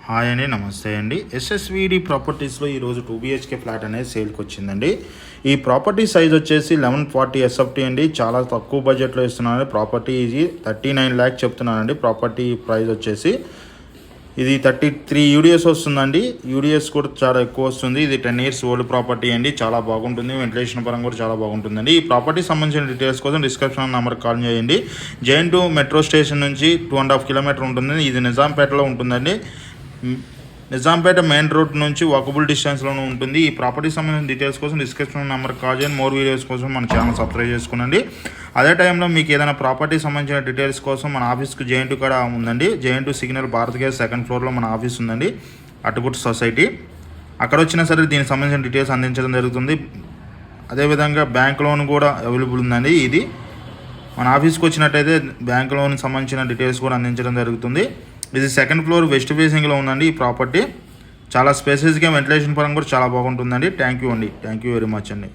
Hi అండి, నమస్తే అండి. ఎస్ఎస్విడి ప్రాపర్టీస్లో ఈరోజు 2 BHK ఫ్లాట్ అనేది సేల్కి వచ్చిందండి. ఈ ప్రాపర్టీ సైజ్ వచ్చేసి 1140 SFT అండి. చాలా తక్కువ బడ్జెట్లో ఇస్తున్నాను. ప్రాపర్టీ ఇది 39 lakhs చెప్తున్నానండి. ప్రాపర్టీ ప్రైస్ వచ్చేసి ఇది 33 UDS వస్తుందండి. UDS కూడా చాలా ఎక్కువ వస్తుంది. ఇది 10 years ఓల్డ్ ప్రాపర్టీ అండి. చాలా బాగుంటుంది. వెంటిలేషన్ పరంగా కూడా చాలా బాగుంటుందండి. ఈ ప్రాపర్టీ సంబంధించిన డీటెయిల్స్ కోసం డిస్క్రిప్షన్ నెంబర్ కాల్ చేయండి. జైన్ 2 మెట్రో స్టేషన్ నుంచి 2.5 kilometers ఉంటుంది. ఇది నిజాంపేటలో ఉంటుందండి. నిజాంపేట మెయిన్ రోడ్ నుంచి వాకబుల్ డిస్టెన్స్లోనే ఉంటుంది. ఈ ప్రాపర్టీ సంబంధించిన డీటెయిల్స్ కోసం డిస్క్రిప్షన్ నెంబర్ కాల్ చేయండి. మోర్ వీడియోస్ కోసం మన ఛానల్ సబ్స్క్రైబ్ చేసుకోండి. అదే టైంలో మీకు ఏదైనా ప్రాపర్టీ సంబంధించిన డీటెయిల్స్ కోసం మన ఆఫీస్కి జైన్ 2 కూడా ఉందండి. Jain 2 signal Bharat gas 2nd floor మన ఆఫీస్ ఉందండి. అటుగుట్ సొసైటీ. అక్కడ వచ్చినా సరే దీనికి సంబంధించిన డీటెయిల్స్ అందించడం జరుగుతుంది. అదేవిధంగా బ్యాంక్ లోన్ కూడా అవైలబుల్ ఉందండి. ఇది మన ఆఫీస్కి వచ్చినట్టయితే బ్యాంక్ లోన్ సంబంధించిన డీటెయిల్స్ కూడా అందించడం జరుగుతుంది. ఇది 2nd floor వెస్ట్ ఫేసింగ్లో ఉందండి. ఈ ప్రాపర్టీ చాలా స్పేసెస్గా వెంటిలేషన్ పరంగా కూడా చాలా బాగుంటుందండి. థ్యాంక్ యూ వెరీ మచ్ అండి.